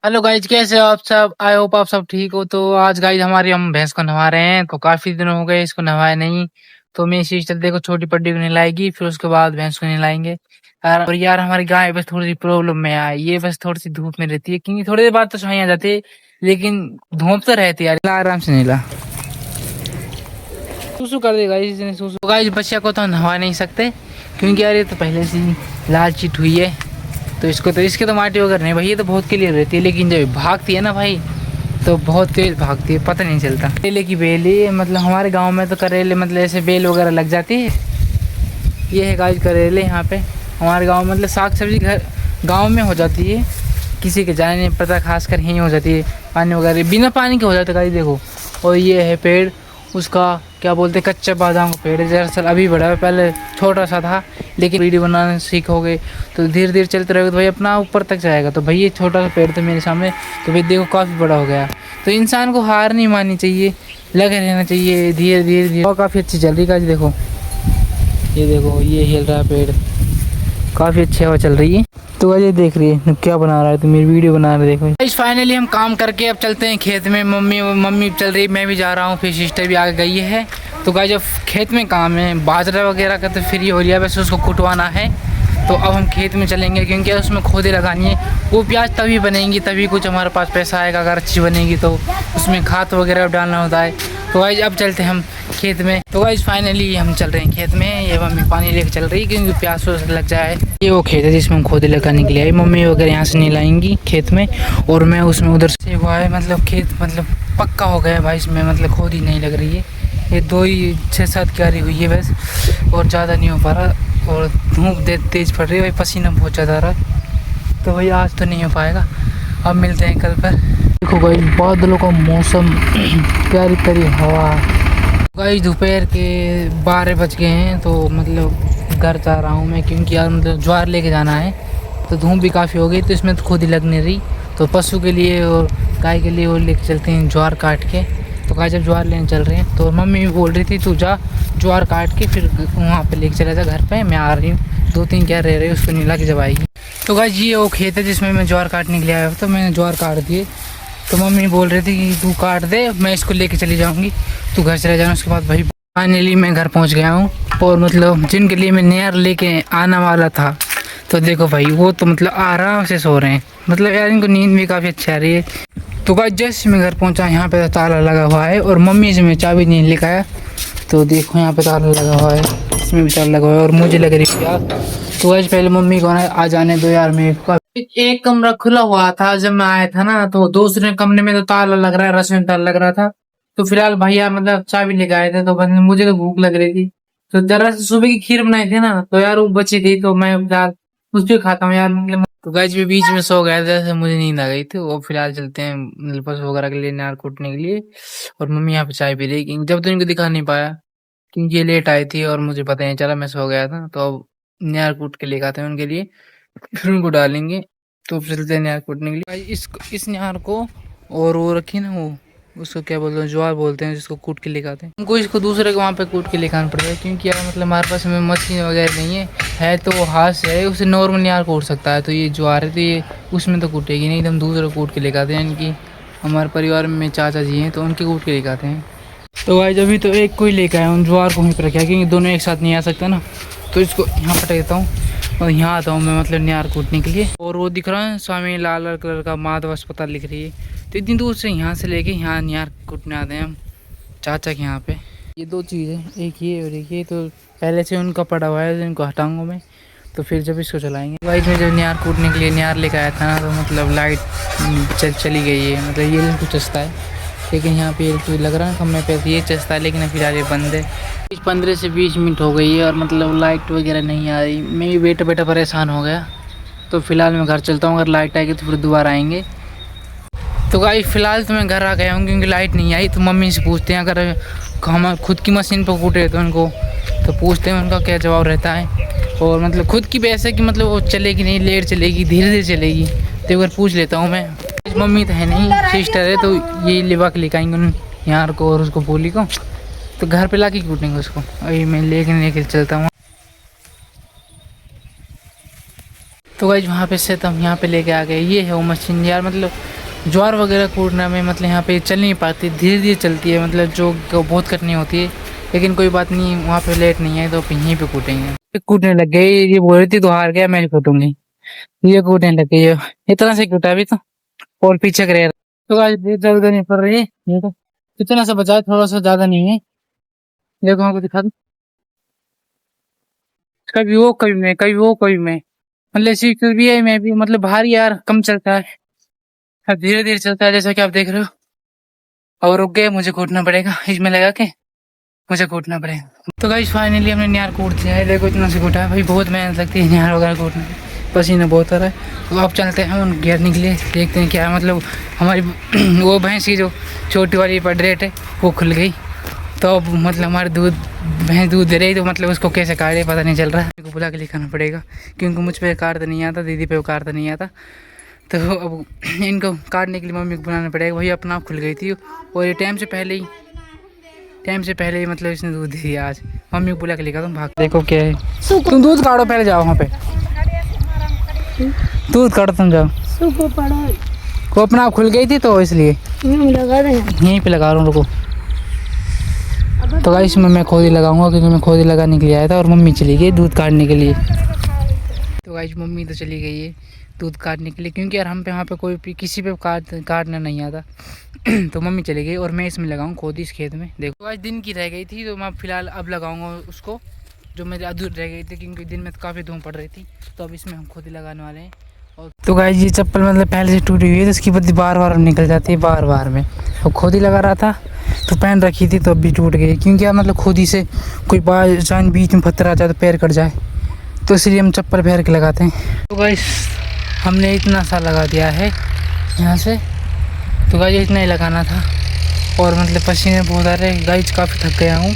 Hello guys, कैसे हो आप सब? आई होप आप सब ठीक हो। तो आज गाइज हम भैंस को नहवा रहे हैं। तो काफी दिन हो गए इसको नहवाए नहीं। तो मेरी सिस्टर देखो छोटी पट्टी को नहलाएगी, फिर उसके बाद भैंस को नहलाएंगे। और यार हमारी गाय बस थोड़ी सी प्रॉब्लम में आई, ये बस थोड़ी सी धूप में रहती है, क्योंकि थोड़ी देर बाद तो छाई आ जाती है, लेकिन धूप तो रहती है यार। आराम से नहला, सुसु कर देगा इसने सुसु। तो गाइज बच्चा को तो नहवा नहीं सकते, क्योंकि यार ये तो पहले से ही लाल चिट हुई है। तो इसके तो माटी वगैरह नहीं भाई, ये तो बहुत क्लियर रहती है, लेकिन जब भागती है ना भाई तो बहुत तेज भागती है, पता नहीं चलता। करेले की बेली, मतलब हमारे गांव में तो करेले मतलब ऐसे बेल वगैरह लग जाती है। ये है गाइस करेले। यहाँ पे हमारे गांव में मतलब साग सब्जी घर गांव में हो जाती है, किसी के जाने नहीं पता, खासकर यहीं हो जाती है। पानी वगैरह बिना पानी के हो जाता है गाइस, देखो। और ये है पेड़, उसका क्या बोलते हैं, कच्चे बादाम का पेड़ है। दरअसल अभी बड़ा है, पहले छोटा सा था, लेकिन वीडियो बनाना सीखोगे तो धीरे धीरे चलते रहोगे तो भाई अपना ऊपर तक जाएगा। तो भाई ये छोटा सा पेड़ था मेरे सामने, तो भाई देखो काफ़ी बड़ा हो गया। तो इंसान को हार नहीं माननी चाहिए, लगे रहना चाहिए, धीरे धीरे धीरे। और काफ़ी अच्छी चल रही है, देखो ये देखो, ये हिल रहा है पेड़, काफ़ी अच्छी हवा चल रही है। तो वजह देख रही है क्या बना रहा है, तो मेरी वीडियो बना रहे देखो। इस फाइनली हम काम करके अब चलते हैं खेत में। मम्मी चल रही है, मैं भी जा रहा हूँ, फिर सिस्टर भी आगे गई है। तो गाइस जब खेत में काम है, बाजरा वगैरह का तो फ्री हो रही है, वैसे उसको कुटवाना है। तो अब हम खेत में चलेंगे, क्योंकि उसमें खोदे लगानी है। वो प्याज तभी बनेंगी, तभी कुछ हमारे पास पैसा आएगा। अगर अच्छी बनेगी तो उसमें खाद वगैरह डालना होता है। तो गाइस अब चलते हैं हम खेत में। तो गाइस फाइनली हम चल रहे हैं खेत में। ये मम्मी पानी लेके चल रही है, क्योंकि प्यास लग जाए। ये वो खेत है जिसमें हम खोदे लगाने के लिए आए। मम्मी वगैरह यहाँ से नहीं लाएंगी खेत में, और मैं उसमें उधर से हुआ है। मतलब खेत मतलब पक्का हो गया है भाई, इसमें मतलब खोदी नहीं लग रही है। ये 2 ही 6-7 क्यारी हुई है बस, और ज़्यादा नहीं हो पा रहा। और धूप तेज पड़ रही है भाई, पसीना बहुत ज़्यादा आ रहा है। तो भाई आज तो नहीं हो पाएगा, अब मिलते हैं कल पर। देखो भाई बादलों का मौसम, प्यारी प्यारी हवा। भाई दोपहर के 12 बज गए हैं, तो मतलब घर जा रहा हूँ मैं, क्योंकि यार मतलब ज्वार लेके जाना है। तो धूप भी काफ़ी हो गई, तो इसमें तो खुद ही लग नहीं रही। तो पशु के लिए और गाय के लिए वो लेके चलते हैं ज्वार काट के। तो गाय जब ज्वार लेने चल रहे हैं, तो मम्मी भी बोल रही थी तू जा ज्वार काट के फिर वहाँ पे लेके चला जा घर पे, मैं आ रही हूँ। 2-3 क्या रह रही है, उसको नीला के जब आएगी। तो गाय ये वो खेत है जिसमें मैं ज्वार काटने के लिए आया, तो मैंने ज्वार काट दिए। तो मम्मी बोल रही थी कि तू काट दे, मैं इसको लेके चली जाऊँगी, तू घर चले जाना। उसके बाद भाई फाइनली मैं घर पहुँच गया हूँ। और मतलब जिनके लिए मैं नहर लेके आने वाला था, तो देखो भाई वो तो मतलब आराम से सो रहे हैं। मतलब यार इनको नींद भी काफ़ी अच्छी आ रही है। तो गाइस जैसे मैं घर पहुंचा, यहाँ पे ताला लगा हुआ है, और मम्मी से मैं चाबी नहीं लेकर आया। तो देखो यहाँ पे ताला लगा हुआ है, इसमें भी ताला लगा हुआ है, और मुझे लग रही है यार। तो गाइस पहले मम्मी को आ जाने दो यार। मैं एक कमरा खुला हुआ था जब मैं आया था ना, तो दूसरे कमरे में तो ताला लग रहा है, रस्सी में ताला लग रहा था। तो फिलहाल भैया मतलब चाबी लेकर आए थे, तो मुझे तो भूख लग रही थी। तो जरा से सुबह की खीर बनाई थी ना, तो यार वो बची थी, तो मैं यार उस पर खाता हूँ यार। तो गाइस भी बीच में सो गया था, मुझे नींद आ गई थी। वो फिलहाल चलते हैं मतलब पशु वगैरह के लिए नार कूटने के लिए। और मम्मी यहाँ पे चाय पी रही, जब तो इनको दिखा नहीं पाया, क्योंकि ये लेट आई थी और मुझे पता नहीं चला, मैं सो गया था। तो अब नार कूट के लेके आते हैं उनके लिए, फिर उनको डालेंगे। तो फिर चलते हैं नार कूटने के लिए। भाई इस नार को, और वो रखी ना वो, उसको क्या बोलते हैं, ज्वार बोलते हैं, जिसको कूट के लेके आते हैं। उनको इसको दूसरे के वहाँ पे कूट के लेके आना पड़ता है, क्योंकि यार मतलब हमारे पास में मशीन वगैरह नहीं है तो वो हाथ से है, उसे नॉर्मल यार कूट सकता है। तो ये ज्वार है, तो ये उसमें तो कूटेगी नहीं, एकदम दूसरे कूट के लेके आते हैं। इनकी हमारे परिवार में चाचा जी हैं, तो उनके कूट के लेके आते हैं। तो भाई अभी तो एक को ही लेकर आया हूँ, ज्वार को वहीं पर रखा है, क्योंकि दोनों एक साथ नहीं आ सकता ना। तो इसको यहाँ पटक देता हूँ, और यहाँ आता हूँ मैं मतलब न्यार कूटने के लिए। और वो दिख रहा है स्वामी लाल कलर का माधव अस्पताल लिख रही है। तो इतनी दूर से यहाँ से लेके यहाँ न्यार कूटने आते हैं हम चाचा के यहाँ पे। ये 2 चीज़ें, एक ये और एक ये, तो पहले से उनका पड़ा हुआ है, इनको हटाऊंगा मैं, तो फिर जब इसको चलाएंगे। भाई मैं जब न्यार कूटने के लिए न्यार लेकर आया था ना, तो मतलब लाइट चली गई है, मतलब ये कुछ चस्ता है, लेकिन यहाँ पे तो लग रहा है समय पे ये चस्ता है, लेकिन फिलहाल ये बंद है। 15 से 20 मिनट हो गई है, और मतलब लाइट वगैरह नहीं आ रही। मैं भी बैठा बैठा परेशान हो गया। तो फिलहाल मैं घर चलता हूँ, अगर लाइट आएगी तो फिर दोबारा आएंगे। तो गाइस फिलहाल तो मैं घर आ गया हूँ, क्योंकि लाइट नहीं आई। तो मम्मी से पूछते हैं, अगर हम खुद की मशीन पर कूटे तो उनको तो पूछते हैं उनका क्या जवाब रहता है। और मतलब खुद की भी ऐसे कि मतलब वो चलेगी नहीं, लेट चलेगी, धीरे धीरे चलेगी। तो एक बार पूछ लेता हूँ मैं। मम्मी तो है नहीं, सिस्टर है, तो ये लेवा के लेकर आएंगे यार को और उसको बोली को, तो घर पे ला के कूटेंगे उसको। अभी मैं लेके चलता हूँ। तो गाइज वहाँ पे से तो हम यहाँ पे लेके आ गए। ये है वो मशीन यार, मतलब ज्वार वगैरह कूटने में मतलब यहाँ पे चल नहीं पाती, धीरे धीरे चलती है, मतलब जो बहुत कटनी होती है। लेकिन कोई बात नहीं, वहाँ पे लेट नहीं है तो यहीं पे कूटेंगे। कूटने लग गई, ये बोल रही थी तो हार गया, मैं कूटूंगी। ये कूटने लग गई है, इतना से कूटा अभी तो, और पीछे करे। तो गाइज दर्द नहीं पड़ रही है, ये तो इतना सा बचा है, थोड़ा सा ज्यादा नहीं है। देखो हमको दिखा दो, कभी वो कभी मैं, कभी वो कभी मैं, मतलब सीख भी है मैं भी, मतलब भारी यार कम चलता है, अब धीरे धीरे चलता है जैसा कि आप देख रहे हो। और रुक गए, मुझे कूटना पड़ेगा इसमें लगा के, मुझे कूटना पड़ेगा। तो गाइस फाइनली हमने नियार कूट दिया है, देखो इतना से कूटा है भाई, बहुत मेहनत लगती है नियार वगैरह कूटने में, पसीना बहुत आ रहा है। तो अब चलते हैं उन घेरने के लिए, देखते हैं क्या मतलब हमारी वो भैंस की जो छोटी वाली पडरेट है वो खुल गई। तो अब मतलब हमारे भैंस दूध दे रही, तो मतलब उसको कैसे काटे पता नहीं चल रहा है, मेरे को बुला के लिखाना पड़ेगा, क्योंकि मुझ पर काटता नहीं आता, दीदी पे काटता नहीं आता। तो अब इनको काटने के लिए मम्मी को बुलाना पड़ेगा। वही अपना आप खुल गई थी, और ये टाइम से पहले ही मतलब इसने दूध दे दिया आज। मम्मी को बुला के लेकर तुम भाग, देखो क्या है। तुम दूध काटो, पहले जाओ वहाँ पे दूध काटो, तुम जाओ। वो अपना आप खुल गई थी तो इसलिए यहीं पे लगा रहा हूँ, रुको। तो गाइस इसमें मैं खोदी लगाऊंगा, क्योंकि मैं खोदी लगाने के लिए आया था, और मम्मी चली गई दूध काटने के लिए। तो गाइस मम्मी तो चली गई है दूध काटने के लिए, क्योंकि यार हम पे वहाँ पे कोई किसी पे काटना नहीं आता। तो मम्मी चली गई, और मैं इसमें लगाऊँ खोदी इस खेत में। देखो आज दिन की रह गई थी, तो मैं फिलहाल अब लगाऊंगा उसको, जो मेरी अधूरी रह गई थी, क्योंकि दिन में तो काफ़ी धूप पड़ रही थी। तो अब इसमें हम खोदी लगाने वाले हैं। और तो गाइस ये चप्पल मतलब पहले से टूटी हुई है, तो इसकी बद्दी बार बार निकल जाती है, बार बार में। और खोदी लगा रहा था तो पहन रखी थी, तो अब भी टूट गई, क्योंकि यार मतलब खोदी से कोई बार जान बीच में पत्थर आ जाए तो पैर कट जाए, तो इसलिए हम चप्पल पहन के लगाते हैं। तो गाइस हमने इतना सा लगा दिया है यहाँ से, तो गाइस इतना ही लगाना था, और मतलब पसीने बहुत आ रहे हैं गाइस, काफ़ी थक गया हूँ।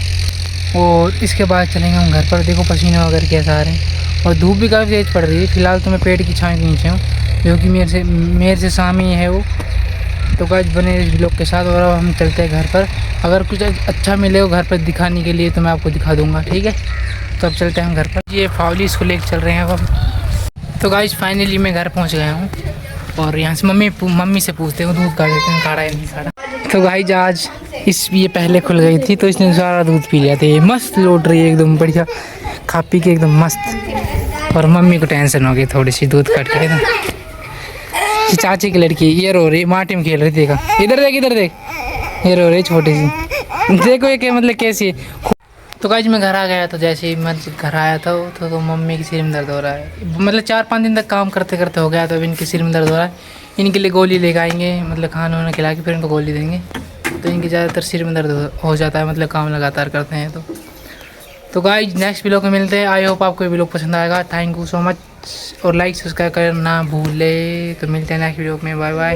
और इसके बाद चलेंगे हम घर पर, देखो पसीने वगैरह कैसा आ रहे हैं, और धूप भी काफ़ी तेज पड़ रही है। फिलहाल तो मैं पेड़ की छाँव के नीचे हूँ, जो कि मेरे से सामने ही है वो। तो गाइस बने इस ब्लॉग के साथ, और अब हम चलते हैं घर पर। अगर कुछ अच्छा मिले हो घर पर दिखाने के लिए तो मैं आपको दिखा दूँगा, ठीक है। तो अब चलते हैं हम घर पर, ये फावली इसको लेकर चल रहे हैं अब हम। तो गाइस फाइनली मैं घर पहुंच गया हूं, और यहाँ से मम्मी से पूछते हो दूध काट देते हैं, काढ़ा है नहीं काढ़ा। तो गाइस आज ये पहले खुल गई थी, तो इसने सारा दूध पी लिया था। ये मस्त लौट रही है एकदम बढ़िया, खा पी के एकदम मस्त। और मम्मी को टेंशन हो गई थोड़ी सी, दूध काट के ना। ये चाची की लड़की ये रो रही, माटी में खेल रही, देखा इधर देख इधर देख, ये रो रही छोटी सी, देखो ये क्या मतलब कैसी है। तो गाइस मैं घर आ गया, तो जैसे ही मैं घर आया था तो मम्मी के सिर में दर्द हो रहा है, मतलब 4-5 दिन तक काम करते करते हो गया, तो अभी इनके सिर में दर्द हो रहा है। इनके लिए गोली लेकर आएंगे, मतलब खाना वाना खिला के फिर इनको गोली देंगे। तो इनके ज़्यादातर सिर में दर्द हो जाता है, मतलब काम लगातार करते हैं। तो गाइस नेक्स्ट वीडियो में मिलते हैं। आई होप आपको ये वीडियो पसंद आएगा। थैंक यू सो मच, और लाइक सब्सक्राइब करना ना भूले। तो मिलते हैं नेक्स्ट वीडियो में, बाय बाय।